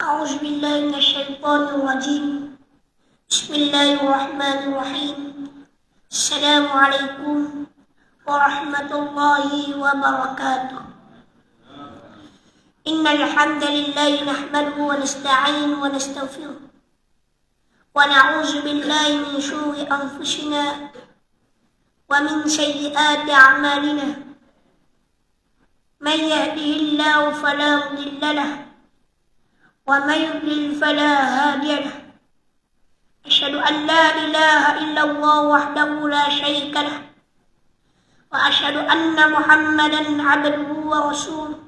أعوذ بالله من الشيطان الرجيم. بسم الله الرحمن الرحيم. السلام عليكم ورحمة الله وبركاته. إن الحمد لله نحمده ونستعينه ونستغفره ونعوذ بالله من شرور أنفسنا ومن سيئات أعمالنا. من يهده الله فلا مضل له ومن يضلل فلا هادي له. أشهد أن لا إله إلا الله وحده لا شريك له وأشهد أن محمدا عبده ورسوله.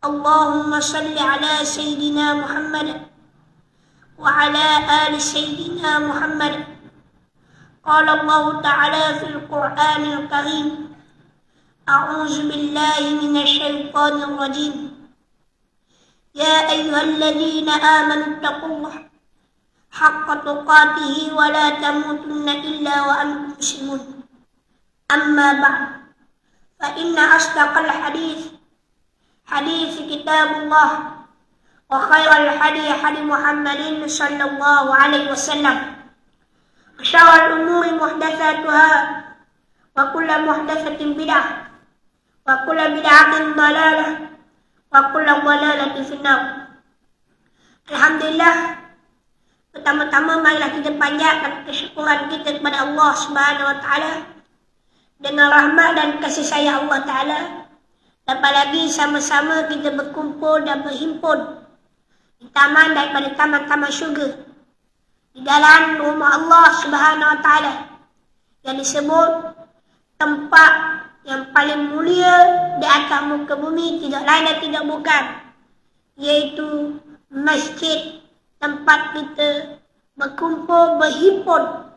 اللهم صل على سيدنا محمد وعلى آل سيدنا محمد. قال الله تعالى في القرآن الكريم: أعوذ بالله من الشيطان الرجيم. يا أيها الذين آمنوا اتقوا الله حق تقاته ولا تموتن إلا وأنتم مسلمون. أما بعد، فإن أصدق الحديث حديث كتاب الله، وخير الحديث حديث محمد صلى الله عليه وسلم، وشر الأمور محدثاتها، وكل محدثة بدعة، وكل بدعة ضلالة، wa kullu dhalalatin finnar. Alhamdulillah, pertama-tama marilah kita panjatkan kesyukuran kita kepada Allah Subhanahu wa taala dengan rahmat dan kasih sayang Allah taala. Dapat lagi sama-sama kita berkumpul dan berhimpun di taman daripada taman-taman syurga, di dalam rumah Allah Subhanahu wa taala yang disebut tempat yang paling mulia di atas muka bumi, tidak lain dan tidak bukan, iaitu masjid, tempat kita berkumpul, berhimpun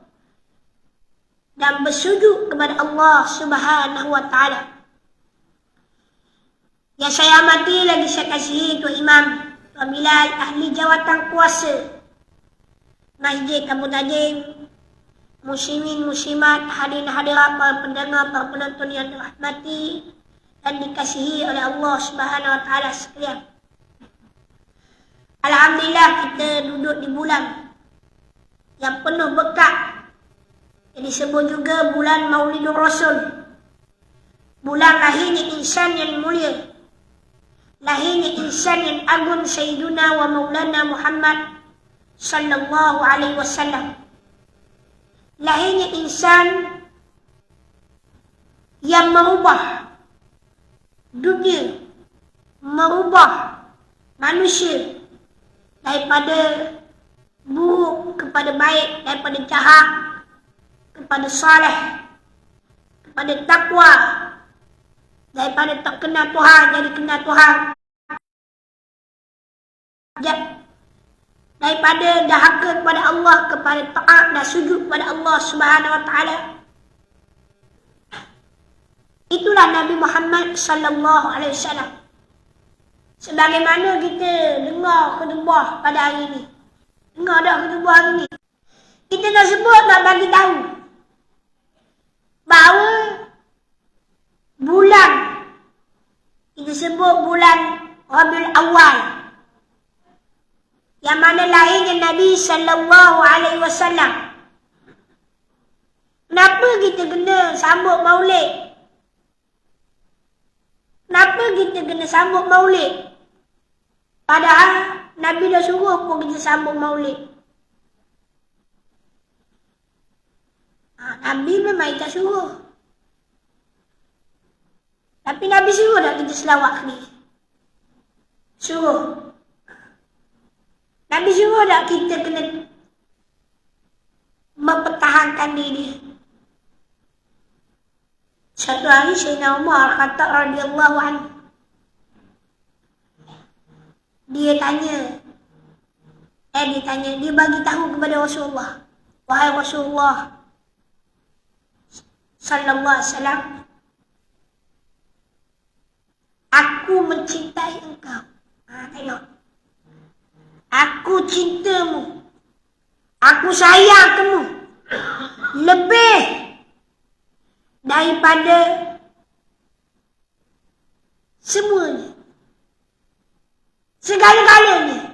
dan bersujud kepada Allah Subhanahu wa taala. Yang saya amati lagi saya kasihi Tuan Imam, Tuan Bilal, ahli jawatan kuasa Masjid Kampung Tajim, muslimin, muslimat, hadirin hadirat, para pendengar, para penonton yang dirahmati dan dikasihi oleh Allah Subhanahu wa taala sekalian. Alhamdulillah, kita duduk di bulan yang penuh berkat, yang disebut juga bulan Maulidur Rasul, bulan lahirnya insan yang mulia, lahirnya insan yang agung, Sayyiduna wa Maulana Muhammad sallallahu alaihi wasallam. Lahirnya insan yang merubah dunia, merubah manusia daripada buruk kepada baik, daripada jahat kepada saleh, kepada takwa, daripada tak kenal Tuhan jadi kenal Tuhan, daripada dahaka kepada Allah kepada taat dan sujud kepada Allah Subhanahu wa taala. Itulah Nabi Muhammad sallallahu alaihi wasallam. Sebagaimana kita dengar khutbah pada hari ini. Dengar dah khutbah hari ini. Kita nak sebut, nak bagi tahu bahawa bulan, kita sebut bulan Rabiul Awal, yang mana lahirnya Nabi sallallahu alaihi wasallam. Kenapa kita kena sambut Maulid? Kenapa kita kena sambut Maulid? Padahal Nabi dah suruh pun kita sambut Maulid. Nabi memang tak suruh. Tapi Nabi suruh tak kita selawat ni? Suruh. Nabi suruh tak kita kena mempertahankan diri. Satu hari Sayyidina Umar kata radhiyallahu anhu, dia bagi tahu kepada Rasulullah, wahai Rasulullah sallallahu alaihi wasallam, aku mencintai engkau. Tengok. Aku cintamu, aku sayang kamu lebih daripada semuanya, segala-galanya.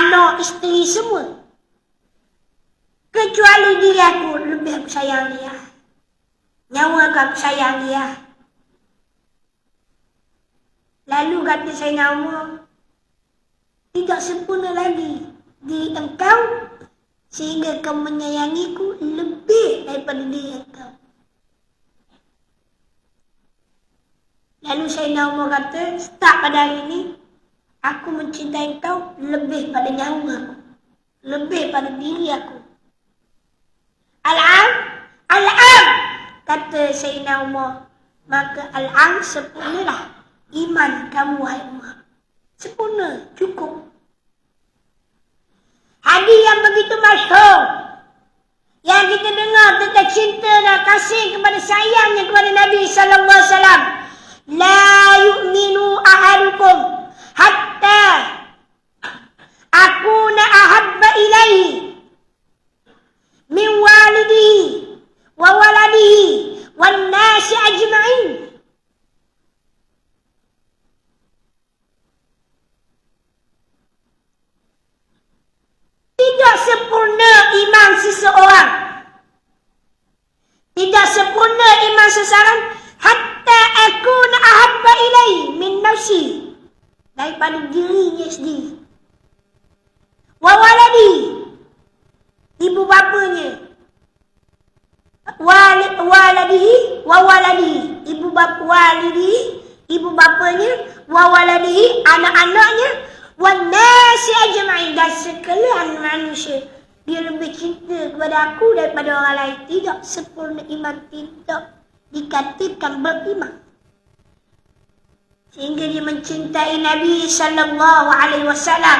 anak, isteri semua. Kecuali diri aku, lebih aku sayang dia. Nyawa aku sayang dia. Lalu kata Sayyidina Umar, tidak sempurna lagi diri engkau sehingga kau menyayangiku lebih daripada diri engkau. Lalu Sayyidina Umar kata, start pada hari ini, aku mencintai engkau lebih pada nyawa aku, lebih pada diri aku. Al-am, al-am, kata Sayyidina Umar, maka al-am sempurnalah iman kamu wahai Umar. Sempurna, cukup. Hadis yang begitu masyhur yang kita dengar tentang cinta dan kasih kepada sayangnya kepada Nabi sallallahu alaihi wasallam. La yu'minu ahadukum hatta akuna ahabba ilaihi min walidihi wa waladihi wan nasi ajma'in. Tidak sempurna iman seseorang, tidak sempurna iman seseorang hatta akuna ahabba ilaihi min nafsi, daripada dirinya sendiri, wa waladi, ibu bapanya, waladihi wa waladihi, ibu bapa walidihi, ibu bapanya, wa waladihi, anak-anaknya, wan nasi ajma'in, dan sekalian manusia. Dia lebih cinta kepada aku daripada orang lain. Tidak sempurna iman, tidak dikatakan beriman. Sehingga dia mencintai Nabi sallallahu alaihi wasallam.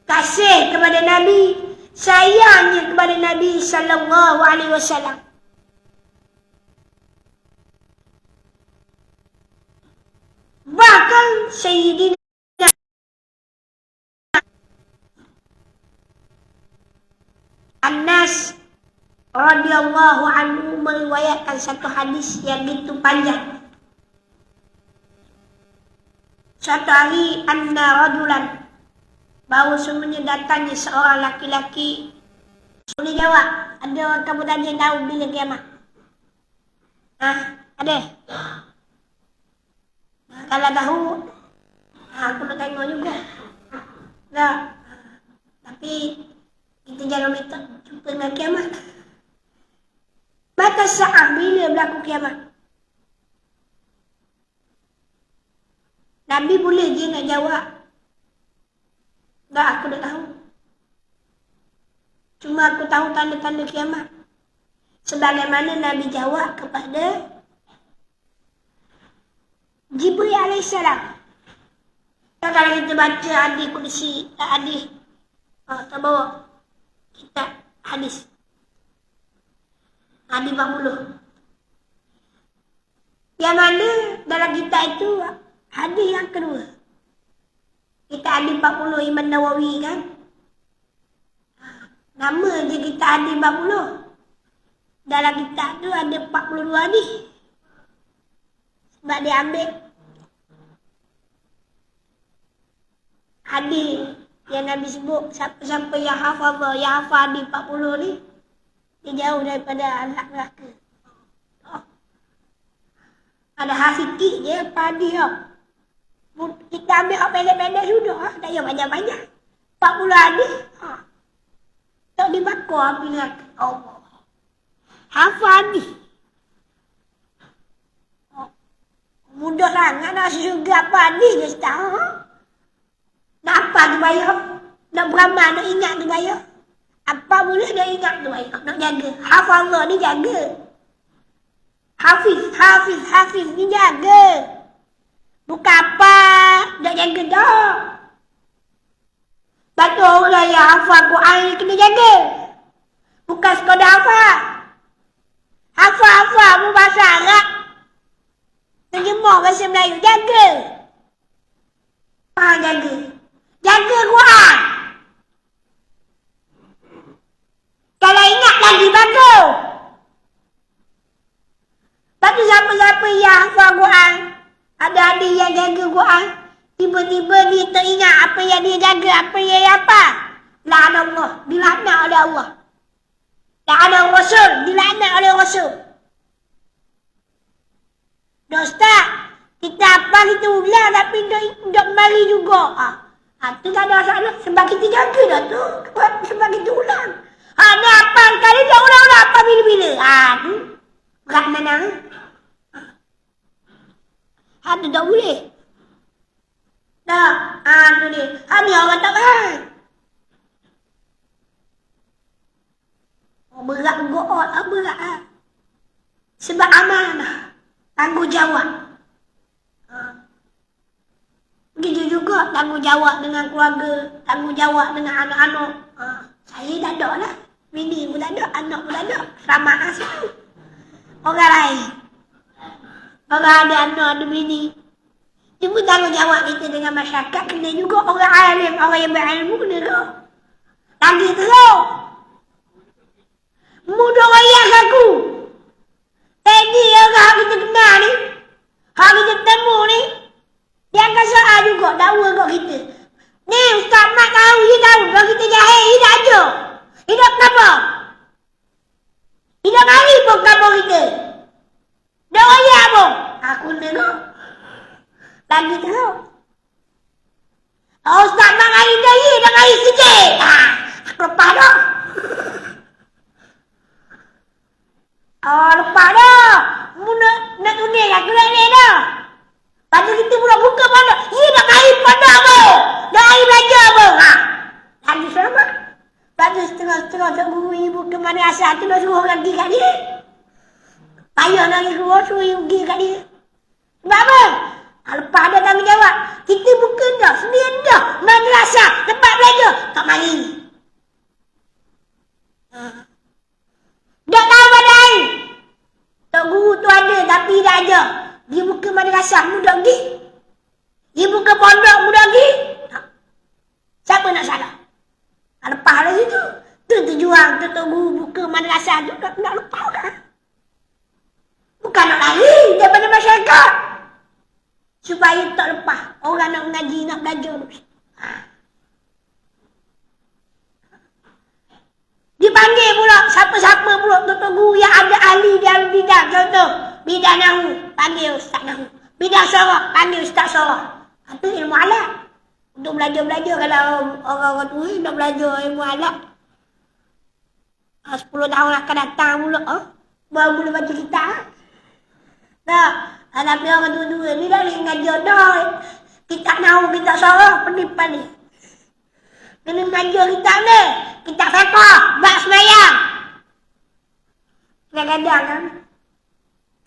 Kasih kepada Nabi, sayangnya kepada Nabi sallallahu alaihi wasallam. Bahkan Sayyidina Anas radhiyallahu anhu meriwayatkan satu hadis yang begitu panjang. Suatu hari anna rajulan, bahawa semuanya datangnya seorang laki-laki. Boleh jawab, ada orang kamu tanya tahu bila kiamat? Ada? Kalau tahu, aku nak tengok juga. Tak. Tapi kita jangan minta jumpa dengan kiamat. Mata saat bila berlaku kiamat? Nabi boleh je nak jawab. Tak, aku tak tahu. Cuma aku tahu tanda-tanda kiamat. Sebagaimana Nabi jawab kepada Jibril alaihissalam. Kalau kita baca hadis Qudsi, hadis terbawa kitab hadis hadis 40. Yang mana dalam kitab itu hadis yang kedua. Kitab hadis 40 Imam Nawawi kan. Nama je kitab hadis 40. Dalam kitab tu ada 42 hadis. Sebab dia ambil hadis yang Nabi sebut, siapa-siapa yang hafal hadis 40 ni, dia jauh daripada azab neraka. Ada hakiki je apa hadis tau. Kita ambil hak pendek-pendek sudah, tak payah banyak-banyak. 40 hadis, tak dibakar api neraka. Allah. Hafal hadis. Mudah sangat nak syurga apa hadis je tahu. Nak apa tu bayar? Nak beramal, nak ingat tu bayar? Apa boleh nak ingat tu bayar? Nak jaga. Hafal Allah ni jaga. Hafiz ni jaga. Bukan apa, nak jaga dah. Betul orang yang hafal Quran ni kena jaga. Bukan sekadar hafal. Hafal pun bahasa Arab. Terjemah bahasa Melayu, jaga. Jaga. Jaga Quran. Kalau ingat lagi bagus. Tapi siapa-siapa yang hafal Quran, ada adik yang jaga Quran, Tiba-tiba dia teringat apa yang dia jaga, apa yang dia apa. La'an Allah, dilaknat oleh Allah. La'an Rasul, dilaknat oleh Rasul. Ustaz, kita apa kita ulang tapi dok mari juga. Tu tak ada masalah. Sebab kita jaga dah tu. Sebab kita ulang. Ni apa kali dah ulang-ulang apa bila-bila. Tu berat mana. Tu tak boleh. Tu dia. Ni orang tak faham. Berat go'ot. Berat. Sebab amanah. Tanggungjawab. Begitu juga tanggungjawab dengan keluarga, tanggungjawab dengan anak-anak. Saya dah ada lah. Bini pun tak ada, anak pun tak ada. Selamat asal. Orang lain. Orang ada anak, ada bini. Cuma tanggungjawab kita dengan masyarakat. Kena juga orang alim, orang yang berilmu kena tu. Lagi teruk. Mudah rakyat aku. Tadi orang kita kenal ni. Hak kita temu ni. Dia akan soal juga, dakwa kat kita. Ni Ustaz Mat tahu, dia tahu. Kalau kita jahil, dia dah ada. Hidup kenapa? Hidup hari pun kenapa kita? Dah raya pun. Aku tengok. Lagi tengok. Ustaz Mat hari jahil, dah hari sikit. Aku lepas dah. Lepas dah. Nak tunis aku nak dah. Lepas kita pula buka pandang. Ya nak air pandang pun. Dah air belajar pun. Lagi selamat. Lepas tu setengah-setengah tak guru ibu ke mana asal tu dah suruh orang pergi kat dia. Payah nak pergi keluar suruh ibu pergi kat dia. Sebab apa? Lepas ada tanggungjawab. Kita buka dah. Sedia dah. Madrasah. Tempat belajar. Tak mari. Dah tahu pada air. Tak guru tu ada tapi dah ajar. Dia buka madrasah mudah pergi. Dia buka pondok mudah pergi. Siapa nak salah? Lepas lah situ. Tu tujuan tu guru buka madrasah tu nak lepas kan. Bukan nak lari daripada masyarakat. Supaya tak lepas. Orang nak mengaji, nak belajar. Dipanggil pula. Siapa-siapa pula tu guru yang ada ahli dalam bidang. Contoh. Bidang nahu, panggil Ustaz nahu. Bidang sorah, panggil Ustaz sorah. Itu ilmu alat. Untuk belajar-belajar kalau orang-orang tua nak belajar ilmu alat. 10 tahun akan datang pula. Baru boleh baca kitab. Tapi orang tua-tua ni dah boleh mengajar dah. Kitab nahu, kitab sorah, pandai-pandai. Kena mengajar kitab ni. Kitab fiqah, bab semayang. Kadang-kadang kan.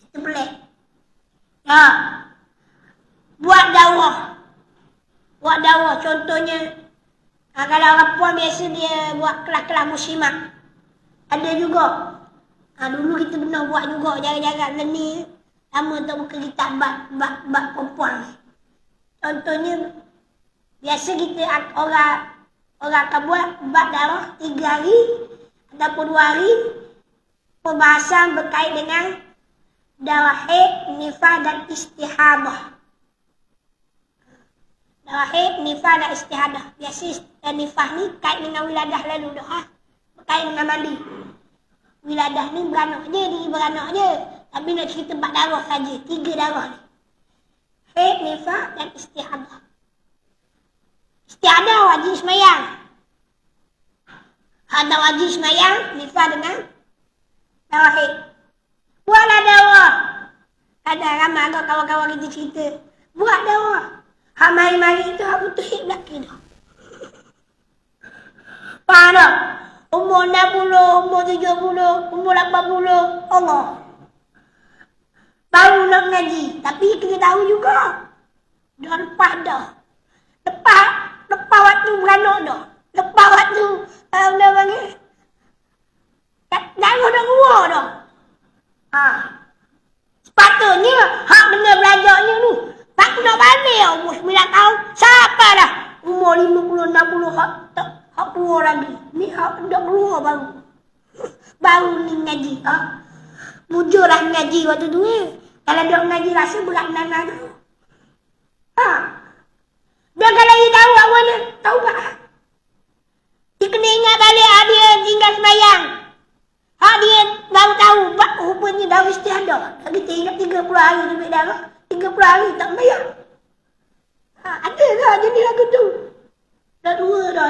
Itu pelik. Buat dakwah. Buat dakwah. Contohnya, kalau orang puan biasa dia buat kelas-kelas muslimat. Ada juga. Dulu kita pernah buat juga jaga-jaga ni. Lama tak buka kitab bab perempuan. Contohnya, biasa kita orang akan buat bab dakwah 3 hari ataupun 2 hari. Pembahasan berkait dengan darah haid, nifas dan istihadah. Darah haid, nifas dan istihadah. Biasa nifas ni kait dengan wiladah lalu dah. Berkait dengan mandi. Wiladah ni beranak je, dia beranak je. Tapi nak cerita bab darah saja. 3 darah ni. Haid, nifas dan istihadah. Istihadah wajib semayang. Ada wajib semayang, nifas dengan darah haid. Buatlah dakwah. Ada ramai agak kawan-kawan kita cerita. Buat dakwah. Mari-mari itu aku terhib lelaki dah. Faham tak? Umur 60, umur 70, umur 80. Allah. Baru nak mengaji. Tapi kita tahu juga. Dah lepas dah. Lepas waktu beranak dah. Lepas waktu, apa panggil? Darah dah keluar dah. Sepatutnya hak benda belajarnya tu tak nak balik umur 9 tahun. Siapa dah umur 50, 60 hak keluar lagi. Ni hak dah keluar baru. Baru ni ngaji. Mujurlah ngaji waktu tu. Kalau dia ngaji rasa berat nana tu.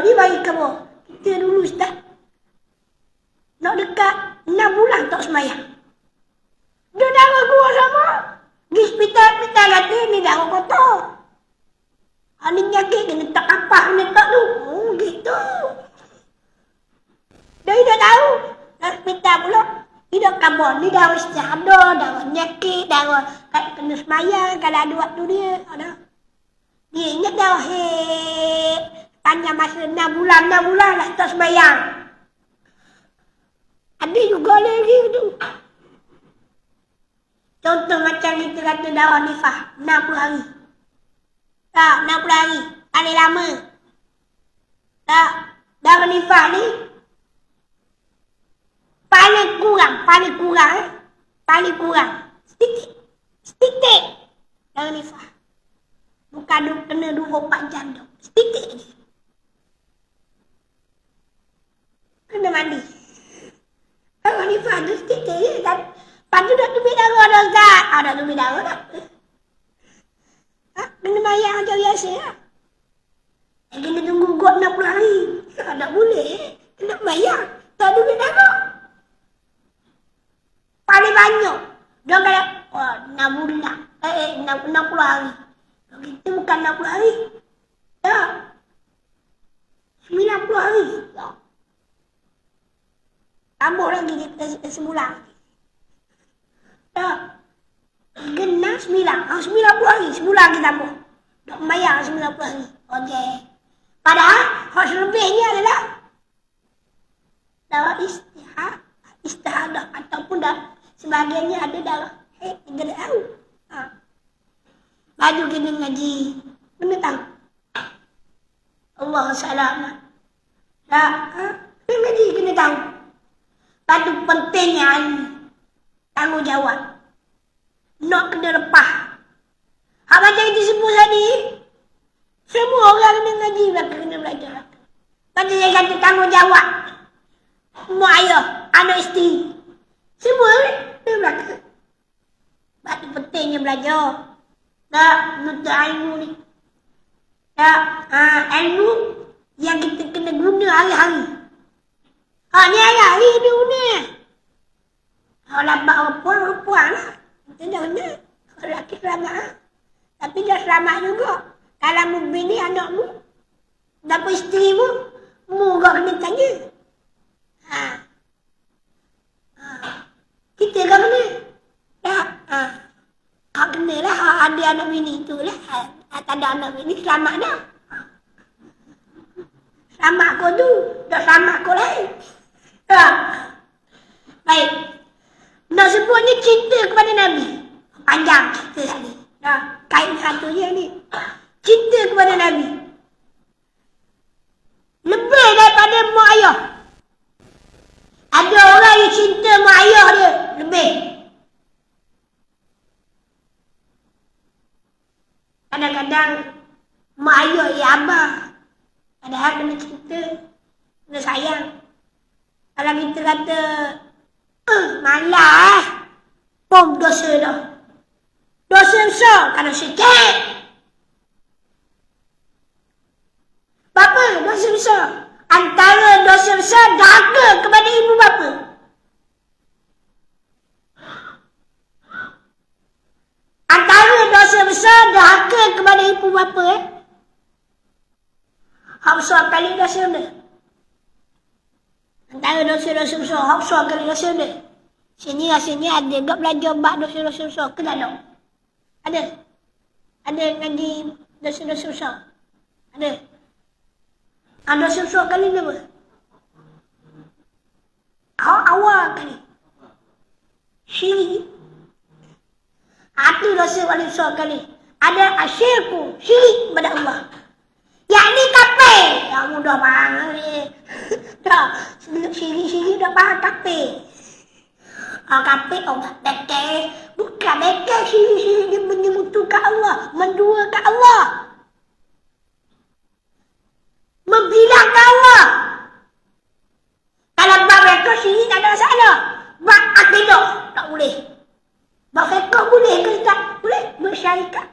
ni bagi kamu. Kita dulu Ustaz. Nak dekat 6 bulan tak semayang. Dia darah gua sama. Di hospital kata ni darah kotor. Ni nyakit kena tak kapak kena tak tu. Gitu. Dia dah tahu. Nak hospital pula. Dia dah kabar. Ni darah istihadah, darah nyakit, darah kena semayang. Kalau ada waktu dia. Dia ingat dah. Panjang masa 6 bulan lah tak semayang. Ada juga lagi tu. Contoh macam kita kata darah nifas 60 hari. Tak, 60 hari. Paling lama. Tak, darah nifas ni paling kurang. Setitik. Darah nifas. Bukan kena 24 jam tu. Setitik je. Kena mandi. Darah nifas tu setitik je. Lepas tu dah tumbik darah dah Ustaz. Dah tumbik darah dah. Kena mayang macam biasa lah. Kena tunggu kot 60 hari. Tak boleh. Kena mayang. Tak tumbik darah. Paling banyak. Dia kata, 6 bulan. 60 hari. Kita bukan 60 hari. Tak. 90 hari. Tak. Tambah lagi kita sebulan. Tak. Genap 9. 90 hari. Sebulan kita tambah. Dok mayang 90 hari. Okey. Padahal, hak selebihnya adalah darah istihadah. Ataupun dah sebahagiannya ada darah. Kita dah tahu. Baju kena ngaji. Kena tahu. Allah salam. Tak. Kena ngaji kena tahu. Padu pentingnya tanggungjawab. Nak kena lepas. Hak macam kita sebut tadi. Semua orang kena ngaji belakang, kena belajar. Macam saya kata tanggungjawab. Mak ayah, anak isteri. Semua kena belakang. Padu pentingnya belajar. Tak, menuntut ilmu ni. Tak, ilmu yang kita kena guna hari-hari. Ni hari-hari dia guna. Kalau lambat perempuan lah. Kita dah guna. Kalau lelaki selamat lah. Tapi dah selamat juga. Kalau mu bini anakmu, dapat isteri mu, mu juga kena tanya. Kita kan kena. Tak, kau kena lah. Ada anak bini tu lah. Tak ada anak bini, selamat dah. Selamat kau tu. Dah selamat kau lain. Tak. Baik. Nak sebutnya cinta kepada Nabi. Panjang cerita tadi. Dah. Kait satu je ni. Cinta kepada Nabi. Lebih daripada mak ayah. Ada orang yang cinta mak ayah dia. Lebih. Kadang-kadang mak ayah ya abah. Padahal kena cinta. Kena sayang. Kalau kita kata malah pom dosa dah. Dosa besar kalau sikit. Bapa dosa besar. Antara dosa besar dahaga kepada ibu bapa. Antara dosa besar dahaga kepada ibu bapa. Hak besar kali dosa dia. Antara dosa-dosa besar, hak besar kali dosa dia. Sini rasanya ada gak belajar bab dosa-dosa besar ke tak ada? Ada. Ada ngaji dosa-dosa besar. Ada. Dosa besar kali ni apa? Hak awal kali. Syirik. Itu dosa paling besar kali. Ada asyirku, syirik kepada Allah. Yang ni kafir. Ya mudah faham ni. Tak, syirik-syirik dah faham kafir. Kafir Allah betul. Bukan betul syirik-syirik dia menyemutukan Allah, menduakan Allah. Membilangkan Allah. Kalau bab mereka syirik tak ada masalah. Bab akidah tak boleh. Bab mereka boleh ke tak? Boleh bersyarikat.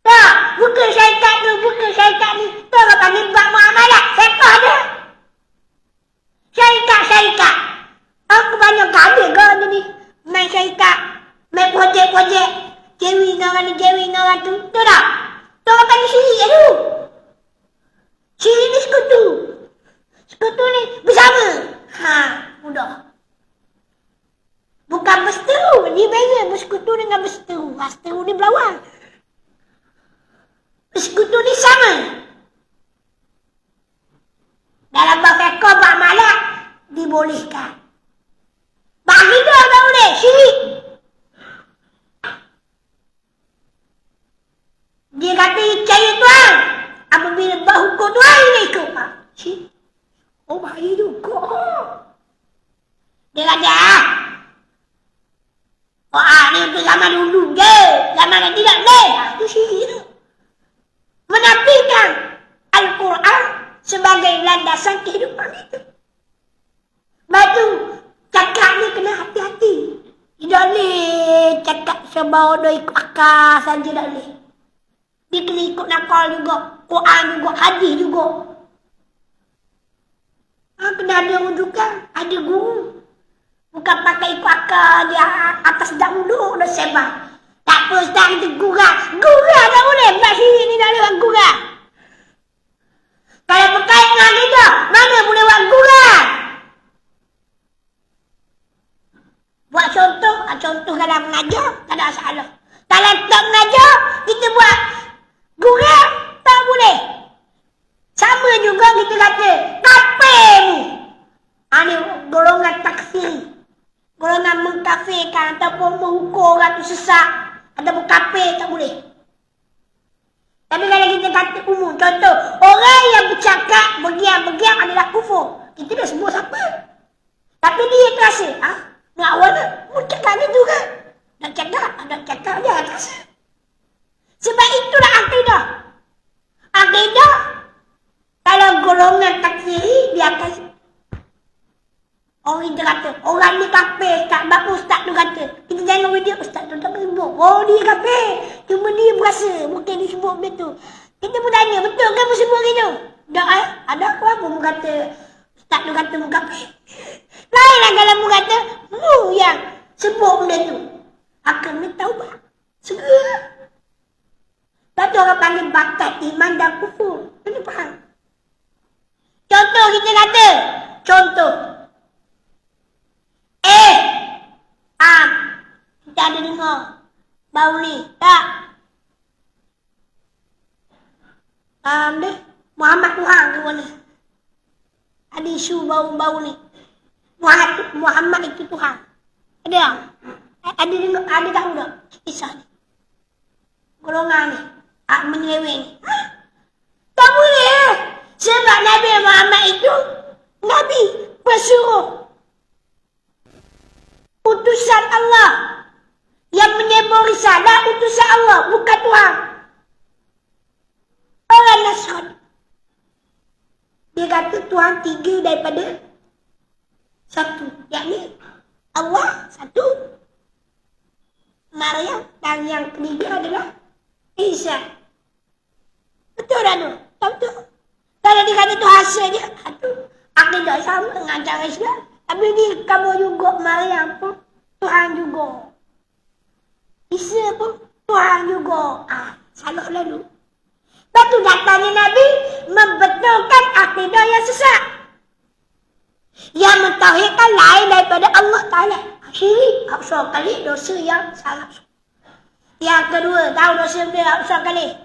Tak, bukan syarikat tu, bukan syarikat kewin orang tu. Tu tak? Tu orang panggil syirik tu. Syirik ni sekutu. Sekutu ni bersama. Mudah. Bukan berseteru. Dia beza bersekutu dengan berseteru. Berseteru ni berlawan. Bersekutu ni sama. Dalam bahasa bak malak dibolehkan. Bagi tu tak boleh. Syirik. Dia kata percaya Tuhan. Apabila buat hukum Tuhan dia ikut. Syirik. Oh bahaya juga. Dia kata ni untuk zaman dulu je. Zaman yang tidak boleh. Itu syirik tu. Menafikan Al-Quran sebagai landasan kehidupan itu. Batu cakap ni kena hati-hati. Tidak boleh cakap sebawa ikut akal saja tak boleh. Dia kena ikut nakal juga. Quran juga, hadis juga. Kena ada rujukan, ada guru. Bukan pakai ikut akal dia atas dak duduk dah sebab. Tak apa Ustaz kita gurau. Gurau tak boleh. Buat syirik ni tak boleh buat gurau. Kalau berkait dengan kita, mana boleh buat gurau? Buat contoh, contoh kalau mengajar, tak ada masalah. Kalau tak mengajar, kita buat gurau, tak boleh. Sama juga kita kata, kafirmu. Ini golongan takfir. Golongan mengkafirkan ataupun menghukum orang tu sesat ataupun kafir, tak boleh. Tapi kalau kita kata umum, contoh, orang yang bercakap bergiam-bergiam adalah kufur. Kita dah sebut siapa. Tapi dia terasa, nak awal tu, cakap gitu kan. Nak cakap dia terasa. Sebab itulah akidah. Akidah, kalau golongan takfiri, dia akan orang kita kata, orang ni kafir, tak bapak ustaz tu kata. Kita tengok video, ustaz tu tak sebut. Oh dia kafir, cuma dia berasa, mungkin dia sebut benda tu. Kita pun tanya, betul ke apa sebut gitu? Tak ada apa mu kata, ustaz tu kata mu kafir. Lainlah kalau mu kata, mu yang sebut benda tu. Akan bertaubat. Segera. Tak tu orang panggil bakat iman dan kufur. Kena faham. Contoh kita kata, contoh. Kita ada dengar bau ni, tak? Dia Muhammad Tuhan ke mana? Ada isu bau-bau ni. Muhammad itu Tuhan. Ada tak? Ada dengar, ada tahu tak? Kisah ni. Golongan ni. Menyeleweng ni. Tak boleh. Sebab Nabi Muhammad itu Nabi pesuruh. Utusan Allah yang menyebar risalah, utusan Allah, bukan Tuhan. Orang Nasrani. Dia kata Tuhan 3 daripada 1. Yakni Allah 1, Maryam, dan yang ketiga adalah Isa. Betul tak tu? Tak betul. Kalau dia kata tu hasil dia, akidah sama dengan cara Islam. Tapi ni kamu juga Maryam pun Tuhan juga. Isa pun Tuhan juga. Salah lalu. Lepas tu datangnya Nabi membetulkan akidah yang sesat. Yang mentauhidkan lain daripada Allah Ta'ala. Syirik. Besar kali dosa yang salah. Yang kedua, tahu dosa dia besar kali?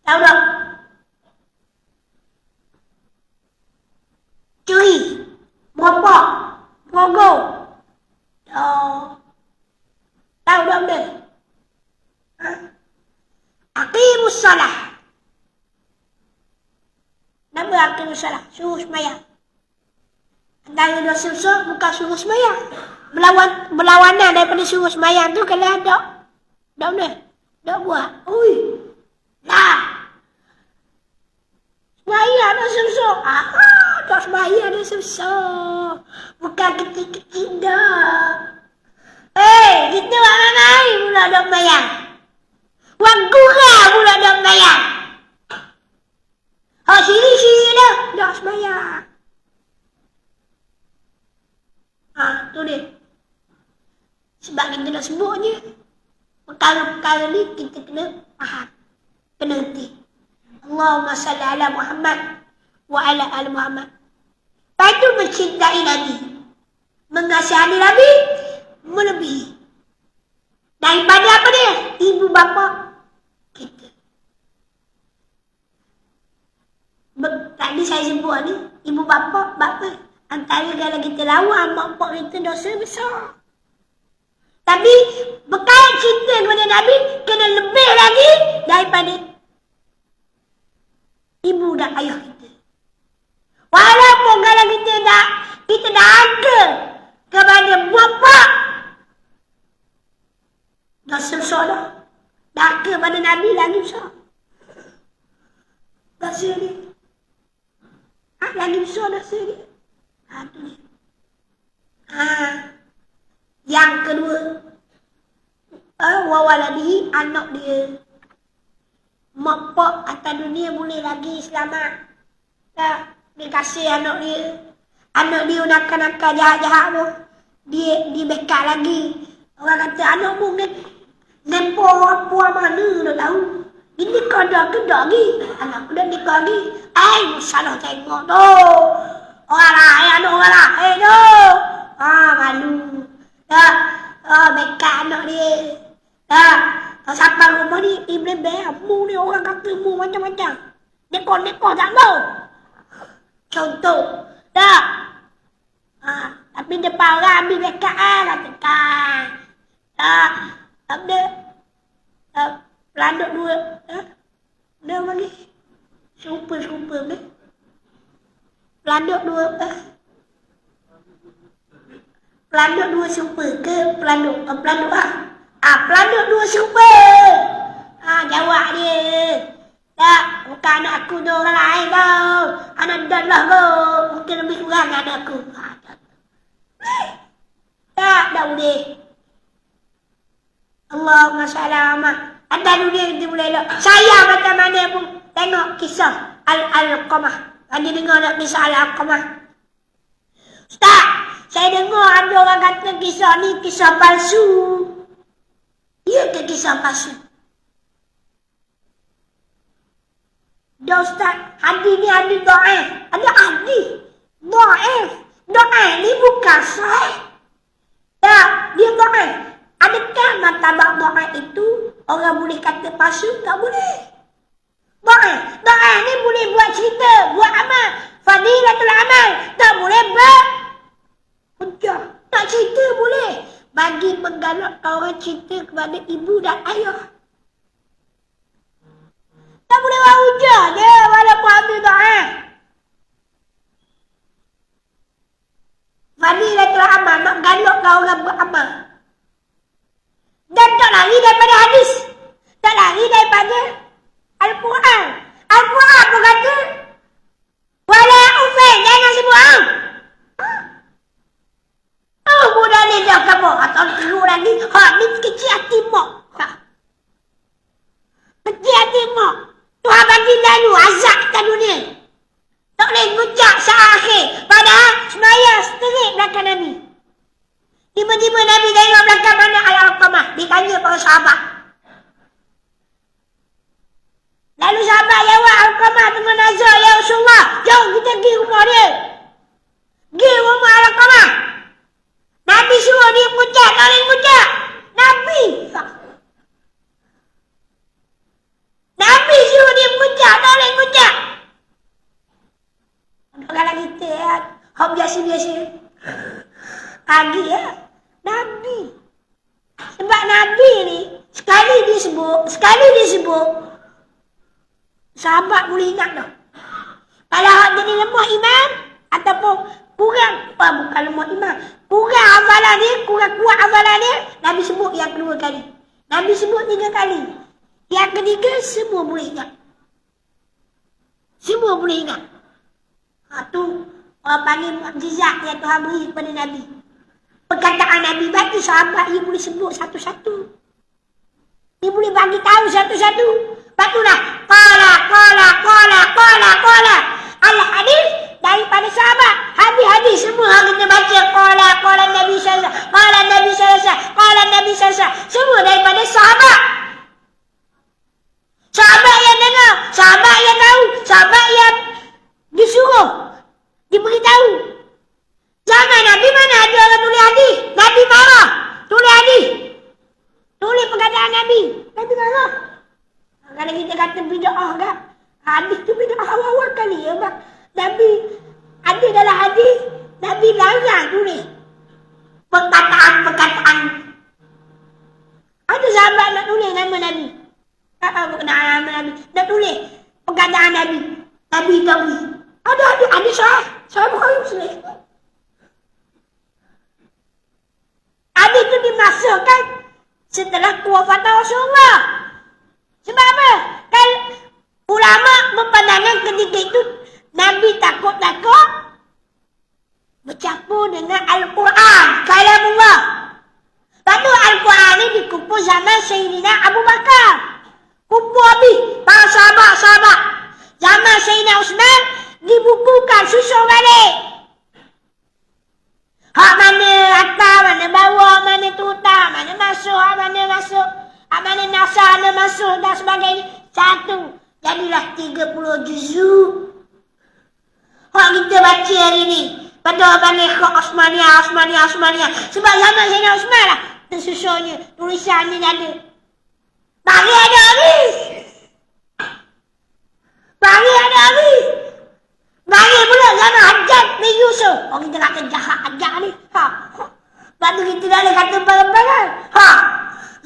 Tahu tak? Curi, merokok, merogok. Tahu tak benda? Aqimus salah. Nama aqimus salah? Suruh sembahyang. Antara dosa besar bukan suruh sembahyang. Berlawanan daripada suruh sembahyang tu kalau ada. Tak benda? Tak buat. Ui. Lah. Sembahyang dosa besar. Tak sembahyang dosa besar. Bukan kecil-kecil dah. Kita buat ramai pula dah sembahyang. Buat gurau pula dah sembahyang. Syirik-syirik dah. Dah sembahyang. Tu dia. Sebab kita dah sebut je. Perkara-perkara ni kita kena faham. Kena henti. Allahumma salli ala Muhammad wa ala ali Muhammad. Lepas tu mencintai Nabi. Mengasihani Nabi melebihi. Daripada apa dia? Ibu bapa kita. Tadi saya sebut ni, ibu bapa, antara kalau kita lawan mak pak kita dosa besar. Tapi bekal cinta kepada Nabi kena lebih lagi daripada ibu dan ayah kita. Walaupun kalau kita dah ada kepada bapa, dosa besar dah. Dah kepada Nabi lagi besar. Dosa dia. Lagi besar dosa dia. Tu dia. Yang kedua, wawaladi, anak dia. Mak pak atas dunia boleh lagi selamat. Tak, dia kasih anak dia. Anak dia nakal-nakal jahat-jahat tu. Dia backup lagi. Orang kata anak pun nempor apa mana dah tahu. Ini kau dah kedak lagi. Anak aku dah nikah lagi. Salah tengok tu. Orang lain, anak orang lain tu. Malu. Tak, backup anak dia. Tak, sampai rumah ni, boleh mu ni orang kata mu macam-macam. Dekor-dekor tak tahu. Contoh. Tak. Tapi depan orang ambil backup katakan. Tak. Ada. Pelanduk dua. Dia bagi. Super ni. Pelanduk dua. Pelanduk dua super ke pelanduk? Pelanduk pelanduk dua super. Jawab dia. Tak, bukan anak aku tu, orang lain tau. Anak dan lah tu. Mungkin lebih kurang anak aku. Tak boleh. Allahumma salamah. Ada dunia kita boleh elok. Saya macam mana pun tengok kisah Al-Alqamah. Ada dengar nak kisah Al-Alqamah? Ustaz, saya dengar ada orang kata kisah ni kisah palsu. Ya ke kisah palsu? Dah Ustaz, hadis ni hadis do'if. Ada hadis do'if. Do'if ni bukan sahih. Tak, dia do'if. Adakah martabat do'if itu orang boleh kata palsu? Tak boleh. Do'if ni boleh buat cerita, buat amal. Fadilatul amal. Tak boleh buat hujah. Tak cerita boleh. Bagi menggalakkan orang cerita kepada ibu dan ayah. Tak boleh buat hujah je walaupun ambil do'if. Fadilatul amal. Nak galakkan orang beramal. Dan tak lari daripada hadis. Tak lari daripada Al-Quran. Al-Quran pun kata, wala ufin, jangan sebut budak ni dah kamu. Atau keluar lagi, ni kecil hati mak. Kecil hati mak. Tuhan bagi lalu azab kat dunia. Tak boleh ngucap seakhir. Padahal semaya seterik belakang Nabi. Tiba-tiba Nabi tengok belakang mana Al-Alqamah. Ditanya para sahabat. Lalu sahabat jawab, Al-Alqamah tengah nazar, ya Rasulullah. Jom kita pergi rumah dia. Pergi rumah Al-Alqamah. Nabi suruh dia mengucap, tak boleh mengucap. Nabi suruh dia mengucap, tak boleh mengucap. Kalau kita hak biasa-biasa. Pagi Nabi. Sebab Nabi ni sekali disebut sahabat boleh ingat dah. Kalau hak jadi lemah iman ataupun kurang, bukan lemah iman, kurang hafalan dia, kurang kuat hafalan dia, Nabi sebut yang kedua kali. Nabi sebut 3 kali. Yang ketiga semua boleh ingat. Semua boleh ingat. Tu orang panggil mukjizat yang Tuhan beri kepada Nabi. Perkataan Nabi bagi sahabat dia boleh sebut satu-satu. Dia boleh bagi tahu satu-satu. Lepas tu lah. Qala. Al-hadis daripada sahabat. Hadis-hadis semua kita baca. Qala Nabi sallallahu, qala Nabi sallallahu, qala Nabi sallallahu. Semua daripada sahabat. Sahabat yang dengar, sahabat yang tahu, sahabat yang disuruh, diberitahu. Zaman Nabi mana ada orang tulis hadis? Nabi marah. Tulis hadis. Tulis perkataan Nabi. Nabi marah. Kalau kita kata bid'ah kan? Hadis tu bid'ah awal-awal kali ya bang. Nabi ada dalam hadis, Nabi larang tulis perkataan-perkataan. Ada sahabat nak tulis nama Nabi. Nama Nabi. Nak tulis perkataan Nabi. Nabi tahu. Ada sah. Saya bukan Muslim. Hadis itu dimasukkan setelah kewafatan Rasulullah. Sebab apa? Kan ulama memandangkan ketika itu Nabi takut-takut bercampur dengan Al-Quran, kalamullah. Lalu Al-Quran ini dikumpul zaman Sayyidina Abu Bakar. Kumpul habis para sahabat-sahabat. Zaman Sayyidina Utsman dibukukan, susun balik. Hak mana atas, mana bawah, mana tutas, mana masuk, hak mana masuk, hak mana nasar, mana masuk dan sebagainya. Satu. Jadilah 30 juzuk. Hak kita baca hari ni. Pada panggil ke Osmaniyah. Sebab zaman Sayyidina Utsman lah tersusunnya. Tulisan ni ada. Bagi ada habis. Bagi pula zaman Hajjaj bin Yusuf. Oh kita kata jahat Hajjaj ni. Lepas tu kita dah ada kata barang-barang.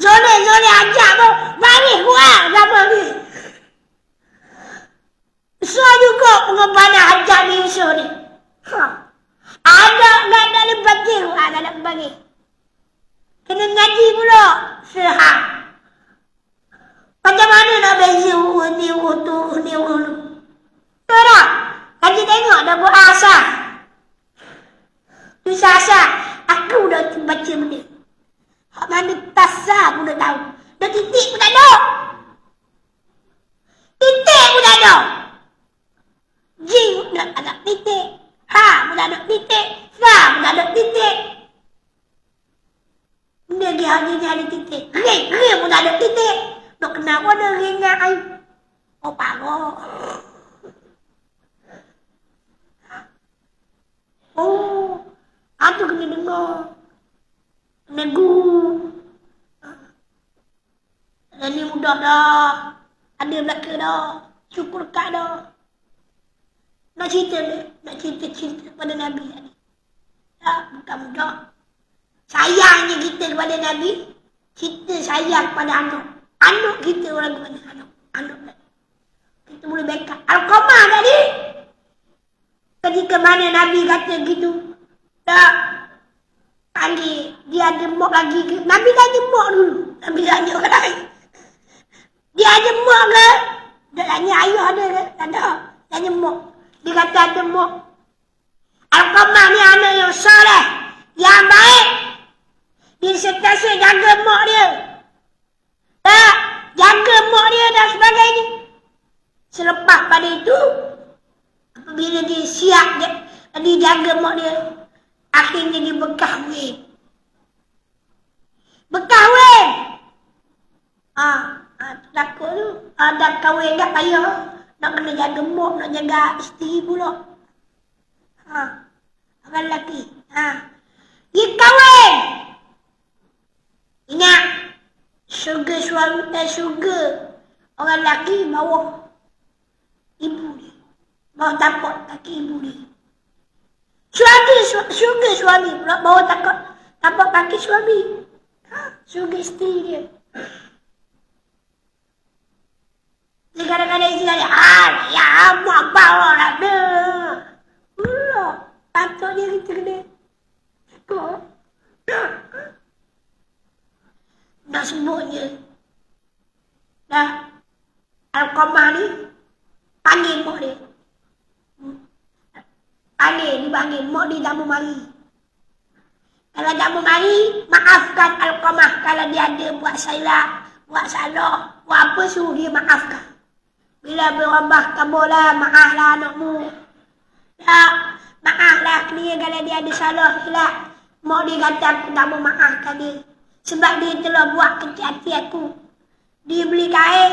Zoleh Hajjaj pun bagi kurang zaman ni. So juga pengepanan Hajjaj bin Yusuf ni. Ada nak bagi kurang, nak bagi. Kena ngaji pula. Sehak. Macam mana nak beza ni tu. Tahu tak? Kaji tengok dah buat asal. Tulis asal. Aku dah baca benda. Hak mana tasah pun dah tahu. Dah titik pun tak ada. Titik pun tak ada. Jing pun tak ada titik. Ha pun tak ada titik. Sa pun tak ada titik. Benda dia hari ni ada titik. Ring pun tak ada titik. Nak kenapa ada ringan air? Oh parah. Oh, aku kena dengar. Negu. Dan ni mudah dah. Ada belaka dah. Syukur kat dah. Nak cerita pada Nabi tadi. Tak, bukan mudah. Sayangnya kita kepada Nabi. Kita sayang pada anak. Anak kita orang kepada anak. Kita boleh backup. Al-Qamah tadi. Ketika mana Nabi kata gitu. Tak. Panggil. Dia ada mok lagi ke? Nabi tanya mok dulu. Nabi tanya orang lain. Dia ada mok ke? Dia tanya ayah ada ke? Tak ada. Tanya mok. Dia kata ada mok. Al-Qamah ni anak yang soleh. Yang baik. Dia sentiasa jaga mok dia. Tak. Jaga mok dia dan sebagainya. Selepas pada itu. Apabila dia siap dia jaga mak dia. Akhirnya dia berkahwin. Takut tu. Dah kahwin dah payah. Nak kena jaga mak, nak jaga isteri pula. Orang lelaki. Dia kahwin. Ingat. Syurga orang lelaki bawah ibu dia. Bawa tapak kaki ibu dia. Syurga suami pula bawa tapak kaki suami. Syurga isteri dia. Dia kadang-kadang isteri dia. Ya mak bawa lah dia. Pula. Patutnya kita kena. Kok. Nak sebutnya. Dah. Al-Qamah ni. Panggil mak dia. Dipanggil. Mak dia tak mau mari. Kalau tak mau mari, maafkan Al-Qamah. Kalau dia ada buat salah, buat apa suruh dia maafkan. Bila berubah kabarlah, maaflah anakmu. Tak, maaflah dia kalau dia ada salah silap. Mak dia kata aku tak mau maafkan dia. Sebab dia telah buat kecil hati aku. Dia beli kain.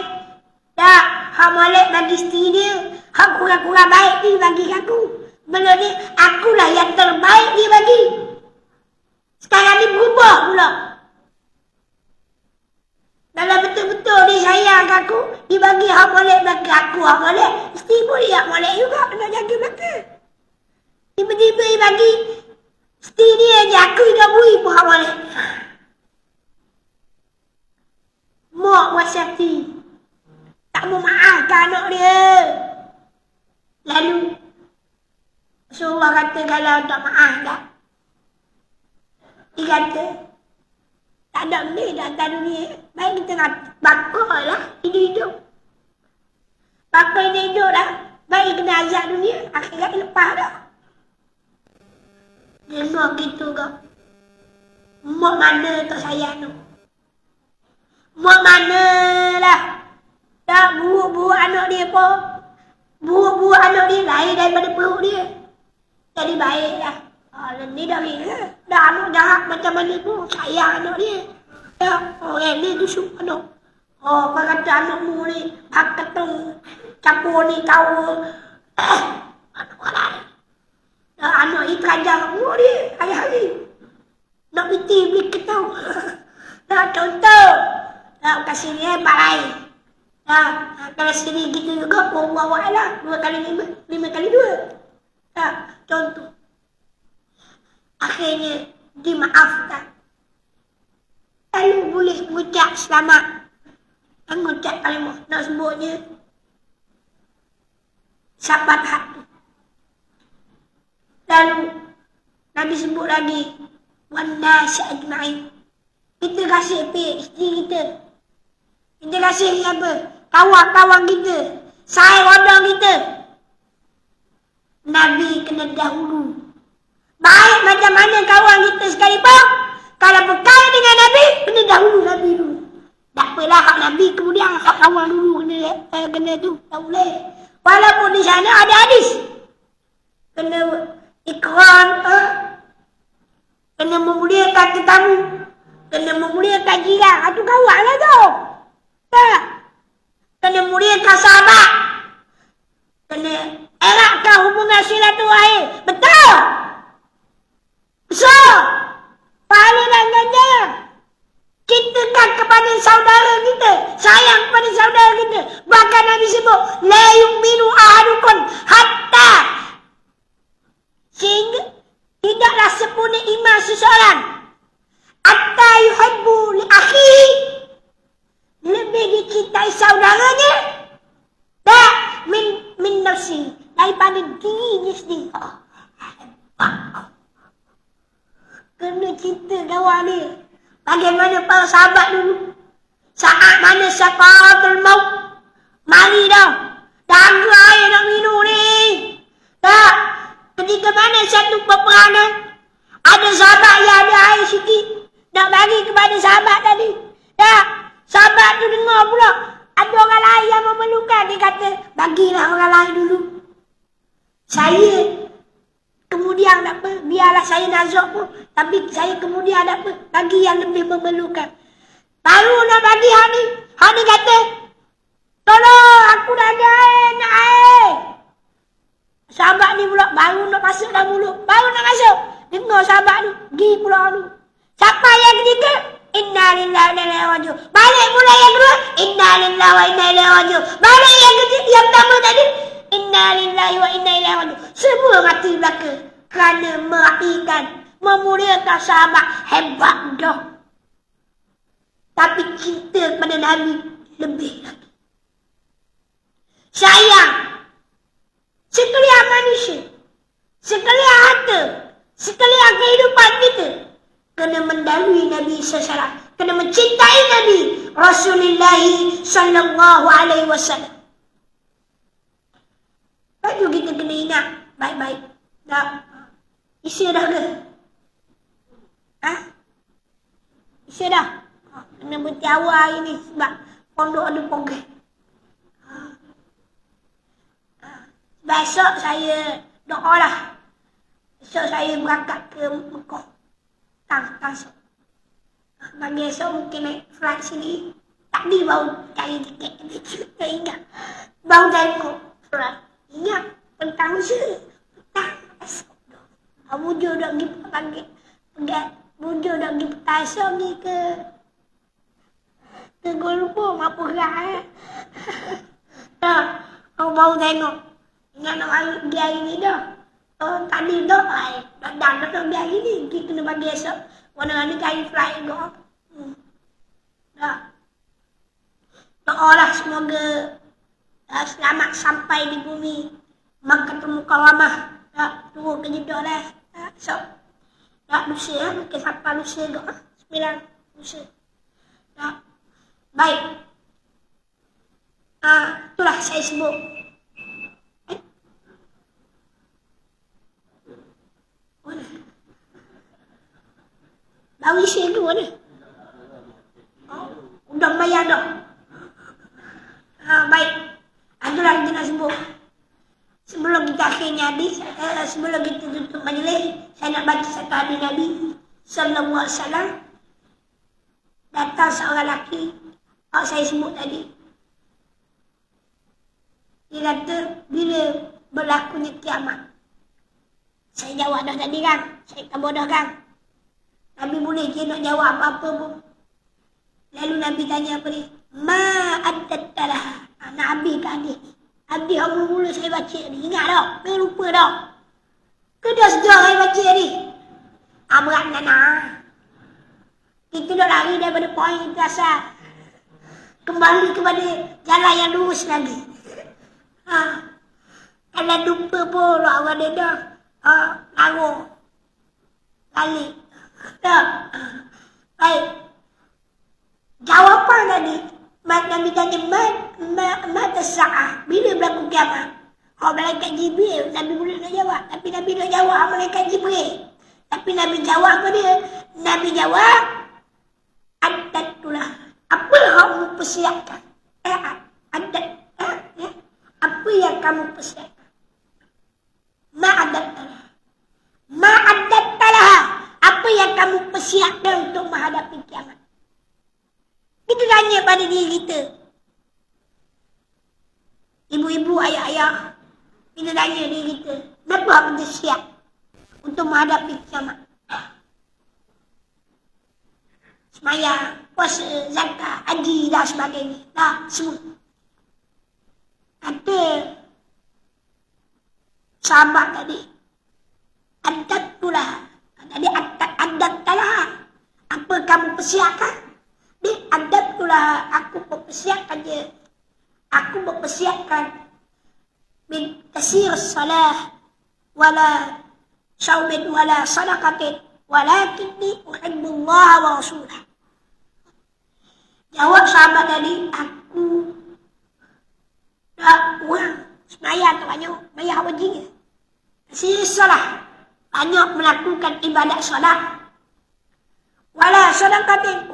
Tak, hak molek bagi isteri dia. Hak kurang-kurang baik dia bagi aku. Belum ni, akulah yang terbaik dia bagi. Sekarang ni berubah pula. Kalau betul-betul dia sayang aku, dia bagi hak molek bagi aku hak molek. Isteri pun dia hak molek juga, kena jaga belakang. Tiba-tiba dia bagi isteri dia je, aku hidup bui pun hak molek. Mak wasiati. Tak mau maafkan anak dia. Lalu Rasulullah kata kalau tak maaf tak. Dia kata tak ada benda dah atas dunia. Baik kita nak bakar lah hidup-hidup. Bakar hidup lah. Baik kena azab dunia. Akhirat lepas dah. Dia nak gitu kau. Mak mana tak sayang tu. Mak mana lah. Tak buruk-buruk anak dia pun. Buruk-buruk anak dia lain daripada perut dia. Jadi baiklah. Ni dah kira. Dah anak jahat macam mana pun. Sayang anak dia. Ya, orang ni tu suka anak. Kau kata anakmu ni. Hak ketung. Campur ni kau. Anak orang. Anak ni terajang umur dia. Hari-hari. Nak piti beli ketau. Nak contoh. Nak kasih ni hebat lain. Kalau sini kita juga, Wallahualam, 2 kali 5, 5 kali 2. Contoh. Akhirnya, dimaafkan. Lalu boleh mengucap selamat. Mengucap kalimah. Nak sebutnya. Sahabat hati. Lalu, Nabi sebut lagi. Wannasi ajma'in. Kita kasih isteri kita. Kita kasih siapa? Kawan-kawan kita. Sayang orang kita. Nabi kena dahulu. Baik macam mana kawan kita sekalipun. Kalau berkait dengan Nabi, kena dahulu Nabi dulu. Tak apalah hak Nabi kemudian hak kawan dulu kena tu. Tak boleh. Walaupun di sana ada hadis. Kena ikram. Kena memuliakan tetamu. Kena memuliakan jiran. Itu kawan lah tu. Tak. Kena muliakan sahabat. Kena eratkan hubungan silaturahim. Betul. So, pahala dan ganjaran. Cintakan kepada saudara kita. Sayang kepada saudara kita. Bahkan Nabi sebut. La yu'minu ahadukum hatta. Sehingga tidaklah sempurna iman seseorang. Hatta yuhibbu li akhihi. Lebih dicintai saudaranya. Tak. Min nafsi. Daripada dirinya sendiri. Kena cinta kawan dia. Bagaimana para sahabat dulu. Saat mana sakaratul maut. Mari dah. Dahaga air nak minum ni. Tak. Ketika mana satu peperangan. Ada sahabat yang ada air sikit. Nak bagi kepada sahabat tadi. Tak. Sahabat tu dengar pula. Ada orang lain yang memerlukan. Dia kata, bagilah orang lain dulu. Saya kemudian tak apa. Biarlah saya nazak pun. Tapi saya kemudian tak apa. Bagi yang lebih memerlukan. Baru nak bagi hak ni. Hak ni kata, tolong aku dah ada air. Nak air. Sahabat ni pula baru nak masuk dalam mulut. Baru nak masuk. Dengar sahabat tu. Pergi pula tu. Siapa yang ketiga? Inna lillahi wa inna ilaihi raji'un. Balik pula yang kedua. Inna lillahi wa inna ilaihi raji'un. Balik yang ketiga, yang pertama tadi. Inna lillahi wa inna ilaihi raji'un. Semua mati belaka. Kerana meraihkan, memuliakan sahabat. Hebat dah. Tapi cinta kepada Nabi lebih lagi. Sayang. Sekalian manusia. Sekalian harta. Sekalian kehidupan kita. Kena mendahului Nabi SAW. Kena mencintai Nabi Rasulullah sallallahu alaihi wasallam. Baju kita kena ingat baik-baik. Dah. Isi dah ke? Isi dah. Kena berhenti awal hari ni sebab pondok ada program. Besok saya doalah. Esok saya berangkat ke Mekah. Langsung. Bagi esok mungkin naik flight sini. Tadi baru cari tiket. Tak ingat. Baru tengok flight. Ingat. Pentang usaha. Petang esok. Bujur dah pergi pagi. Bujur dah pergi petang esok ni ke Kuala Lumpur. Apa gerak baru tengok. Ingat nak pergi hari ni dah. Tadi dah. Dah pergi hari ni. Kita kena bagi esok. Mana-mana cari flight juga. Dah. Doalah semoga selamat sampai di bumi Makkatul Mukarramah. Dah. Turun ke Jeddah dah. Esok. Dah lusa lah. Mungkin sampai lusa juga. 9 lusa. Dah. Baik. Itulah saya sebut. Baru isi tu mana? Udah bayar dah. Baik. Itulah kita nak sebut. Sebelum kita akhirnya hadis, sebelum kita tutup majlis, saya nak baca satu hadis Nabi sallallahu alaihi wasallam. Datang seorang lelaki, saya sebut tadi. Dia kata, bila berlakunya kiamat. Saya jawab dah tadi kan? Saya tak bodoh kan? Nabi boleh je nak jawab apa-apa pun. Lalu Nabi tanya apa ni? Ma addattalaha. Nabi ke hadis ni. Hadis yang mula saya baca ni. Ingat tak? Ke lupa tak? Ke dah sejauh saya baca ni? Berat nana. Kita dah lari daripada poin itu asal. Kembali kepada jalan yang lurus lagi. Kalau lupa pun orang dia dah. Lalu. Balik. Tak. Baik. Jawapan tadi. Nabi tanya, mata sa'ah. Bila berlaku kiamat? Malaikat Jibril. Nabi boleh nak jawab. Tapi Nabi nak jawab malaikat Jibril. Tapi Nabi jawab apa dia? Nabi jawab, Addatullah. Apa yang kamu persiapkan? Apa yang kamu persiapkan? Ma'addattalah. Apa yang kamu persiapkan untuk menghadapi kiamat? Kita tanya pada diri kita. Ibu-ibu, ayah-ayah. Kita tanya diri kita. Kenapa kita siap untuk menghadapi kiamat? Semaya, puasa, zakat, haji dan sebagainya. Dah, semua. Kata sahabat tadi. Addatullah. Tadi addattalah. Apa kamu persiapkan? Addatullah. Aku berpersiapkan je. Aku berpersiapkan. Min kasir salah. Wala syaumin wala sadaqatin. Walakinni uhibbullah wa rasulah. Jawab sahabat tadi. Aku dah kurang. Semayang tak banyak. Bayar wajib. Kasir salah. Banyak melakukan ibadat solat. Wala sadaqatin.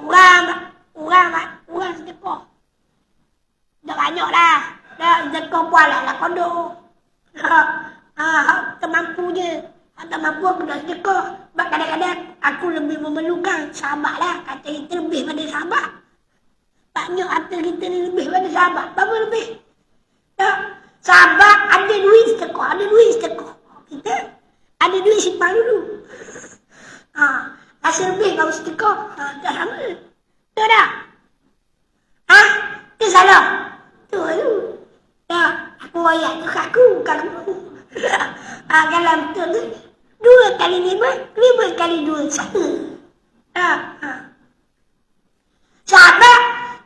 Kurang sedekah. Dah banyak lah. Dah sedekah pun lah kodok. Termampu je. Tak mampu aku dah sedekah. Sebab kadang-kadang aku lebih memerlukan sahabat lah. Kata kita lebih pada sahabat. Banyak harta kita ni lebih pada sahabat. Berapa lebih? Sahabat ada duit sedekah. Kita ada duit simpan dulu. Rasa lebih baru sedekah. Tak sama. Betul tak? Itu salah. Tu. Aku ayat tu kaku. Kalau betul tu. 2 kali 5. 5 kali 2. Sama. Sahabat.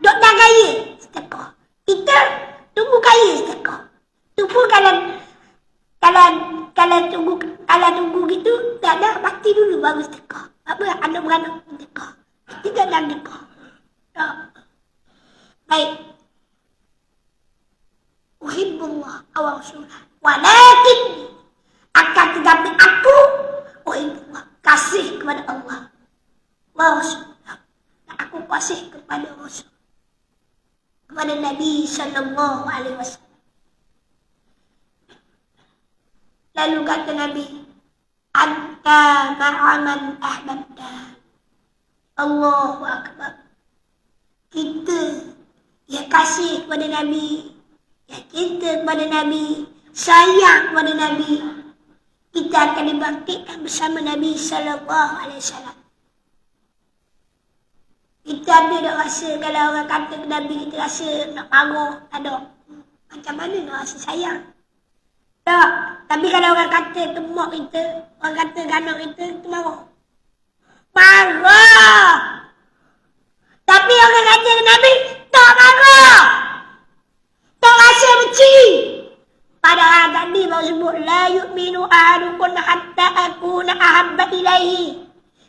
Dok dah kaya. Sedekah. Kita tunggu kaya sedekah. Tu pun kalau tunggu gitu. Tak ada. Mati dulu baru sedekah. Apa? Anak-beranak sedekah. Tidak dalam sedekah. Baik. Uhibbullah wa rasulah. Walakin akan tetapi aku uhibbullah. Kasih kepada Allah. Wa rasulah. Aku kasih kepada Rasul. Kepada Nabi sallallahu alaihi wasallam. Lalu kata Nabi, anta ma'aman ahbabta. Allahu Akbar. Kita yang kasih kepada Nabi, yang cinta kepada Nabi, sayang kepada Nabi, kita akan dibangkitkan bersama Nabi sallallahu alaihi wasallam. Kita ada nak rasa kalau orang kata ke Nabi, kita rasa nak marah, ada. Macam mana nak rasa sayang? Tak. Tapi kalau orang kata ke mak kita, orang kata ke anak kita, kita marah. Marah! Tapi orang kata ke Nabi, tak marah! Tak rasa benci! Padahal tadi baru sebut, la yu'minu ahadukum hatta akuna ahabba ilaihi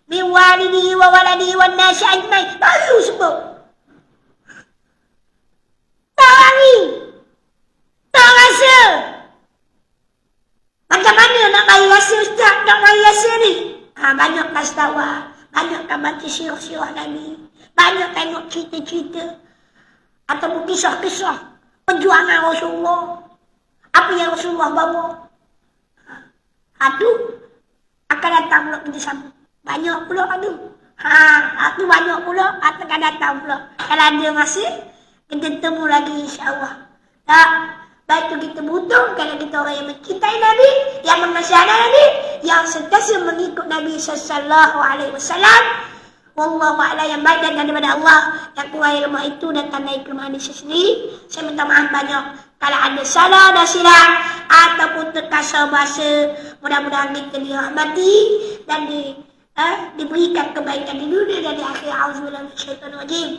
min walidihi wa waladihi wan nasi ajmain. Baru sebut. Tak wangi. Tak rasa. Macam mana nak bagi rasa ustaz? Nak bagi rasa ni? Banyakkan setawah. Banyakkan baca sirah-sirah Nabi. Banyak tengok cerita-cerita. Ataupun kisah-kisah perjuangan Rasulullah. Apa yang Rasulullah bawa. Itu akan datang pula kita sama. Banyak pula tu. Itu banyak pula akan datang pula. Kalau ada masa, kita temu lagi insya-Allah. Tak. Baik itu kita butuh kalau kita orang yang mencintai Nabi, yang mengasihani Nabi, yang sentiasa mengikut Nabi sallallahu alaihi wasallam. Wallahu a'lam, yang baik dan daripada Allah, yang kurang yang lemah itu dan tandai kelemahan diri sendiri. Saya minta maaf banyak kalau ada salah dan silap ataupun terkasar bahasa. Mudah-mudahan kita dirahmati dan diberikan kebaikan di dunia dan di akhirat. Auzubillahi minasyaitonir rajim.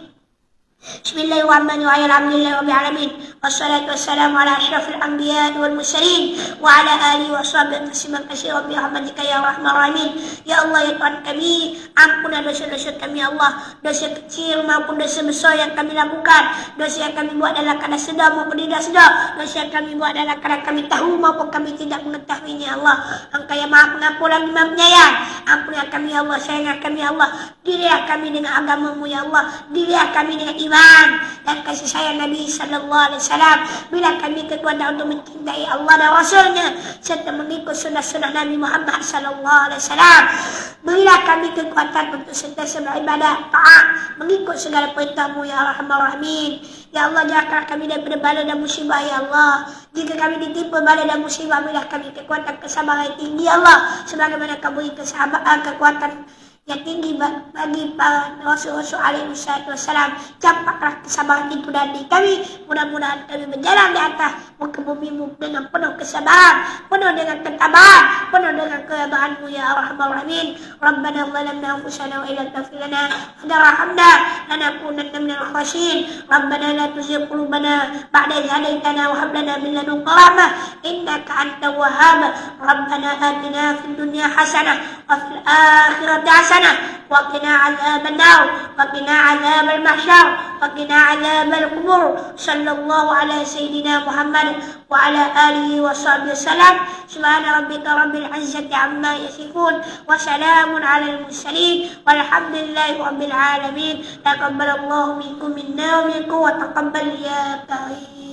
Bismillahirrahmanirrahim. Alhamdulillahirabbil alamin. Wassalatu wassalamu ala asyrafil anbiya'i wal mursalin wa ala alihi wa sahbihi tasliman katsiran bi rahmatika ya arhamar rahimin. Ya Allah, ya Tuhan kami, ampunilah dosa-dosa kami ya Allah, dosa kecil maupun dosa besar yang kami lakukan, dosa yang kami buat dalam keadaan sedar maupun tidak sedar, dosa yang kami buat dalam keadaan kami tahu maupun kami tidak mengetahuinya. Allah, Engkau yang Maha Pengampun lagi Maha Penyayang. Ampunilah kami ya Allah, sayanglah kami ya Allah, dirilah kami dengan agama-Mu ya Allah, dirilah kami dengan iman dan kasih sayang Nabi sallallahu alaihi wasallam. Bila kami kekuatan untuk mencintai Allah dan Rasulnya serta mengikut sunnah-sunnah Nabi Muhammad sallallahu alaihi wasallam. Berilah kami kekuatan untuk sentiasa beribadah, taat, mengikut segala perintah-Mu ya Arhamar Rahimin. Ya Allah, jagalah kami daripada bala dan musibah ya Allah. Jika kami ditimpa bala dan musibah, berilah kami kekuatan kesabaran yang tinggi ya Allah, sebagaimana Kau beri kekuatan yang tinggi bagi para Rasul-Rasul alaihi wassalam. Campaklah kesabaran itu dari kami. Mudah-mudahan kami berjalan di atas muka bumi-Mu dengan penuh kesabaran, penuh dengan ketabahan, penuh dengan keabahan-Mu ya Arhamar Rahimin. Rabbana zalamna anfusana wa illam taghfir lana wa tarhamna lanakunanna minal khasirin. Rabbana la tuzigh qulubana ba'da idh hadaytana wa hab lana min ladunka rahmah innaka antal wahhab. Rabbana atina fid dunya hasanah wa fil akhirati hasanah وقنا عذاب النار وقنا عذاب المحشر وقنا عذاب القبور. صلى الله على سيدنا محمد وعلى آله وصحبه وسلم. سبحان ربك رب العزة عما يصفون وسلام على المرسلين والحمد لله رب العالمين. تقبل الله منكم منا ومنكم وتقبل يا كريم.